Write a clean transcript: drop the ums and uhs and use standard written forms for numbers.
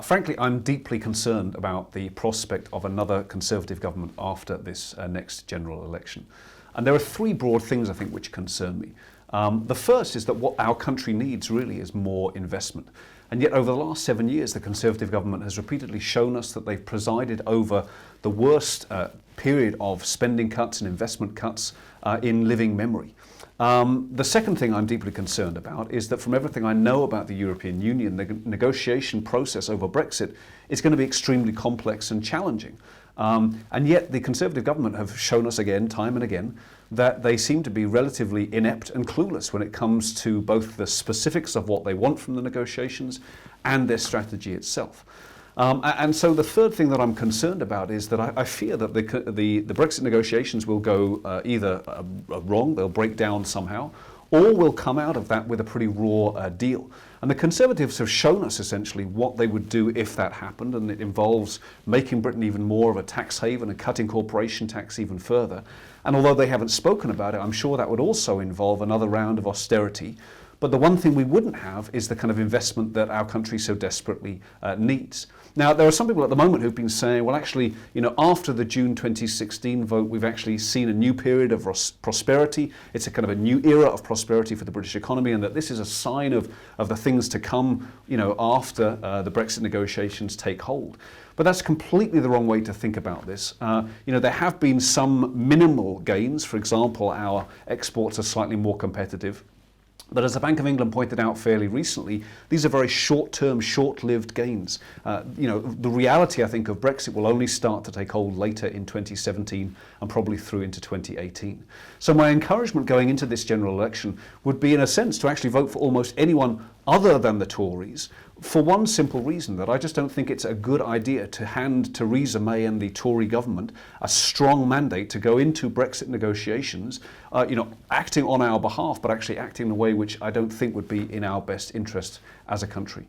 Frankly, I'm deeply concerned about the prospect of another Conservative government after this next general election. And there are three broad things, I think, which concern me. The first is that what our country needs really is more investment. And yet over the last 7 years, the Conservative government has repeatedly shown us that they've presided over the worst period of spending cuts and investment cuts in living memory. The second thing I'm deeply concerned about is that from everything I know about the European Union, the negotiation process over Brexit is going to be extremely complex and challenging. And yet the Conservative government have shown us again, time and again, that they seem to be relatively inept and clueless when it comes to both the specifics of what they want from the negotiations and their strategy itself. And so the third thing that I'm concerned about is that I fear that the Brexit negotiations will go either wrong, they'll break down somehow, or will come out of that with a pretty raw deal. And the Conservatives have shown us essentially what they would do if that happened, and it involves making Britain even more of a tax haven and cutting corporation tax even further. And although they haven't spoken about it, I'm sure that would also involve another round of austerity. But the one thing we wouldn't have is the kind of investment that our country so desperately needs. Now, there are some people at the moment who've been saying, well, actually, after the June 2016 vote, we've actually seen a new period of prosperity. It's a kind of a new era of prosperity for the British economy, and that this is a sign of the things to come, after the Brexit negotiations take hold. But that's completely the wrong way to think about this. There have been some minimal gains. For example, our exports are slightly more competitive. But as the Bank of England pointed out fairly recently, these are very short-term, short-lived gains. The reality, I think, of Brexit will only start to take hold later in 2017 and probably through into 2018. So my encouragement going into this general election would be, in a sense, to actually vote for almost anyone other than the Tories, for one simple reason, that I just don't think it's a good idea to hand Theresa May and the Tory government a strong mandate to go into Brexit negotiations, acting on our behalf, but actually acting in a way which I don't think would be in our best interest as a country.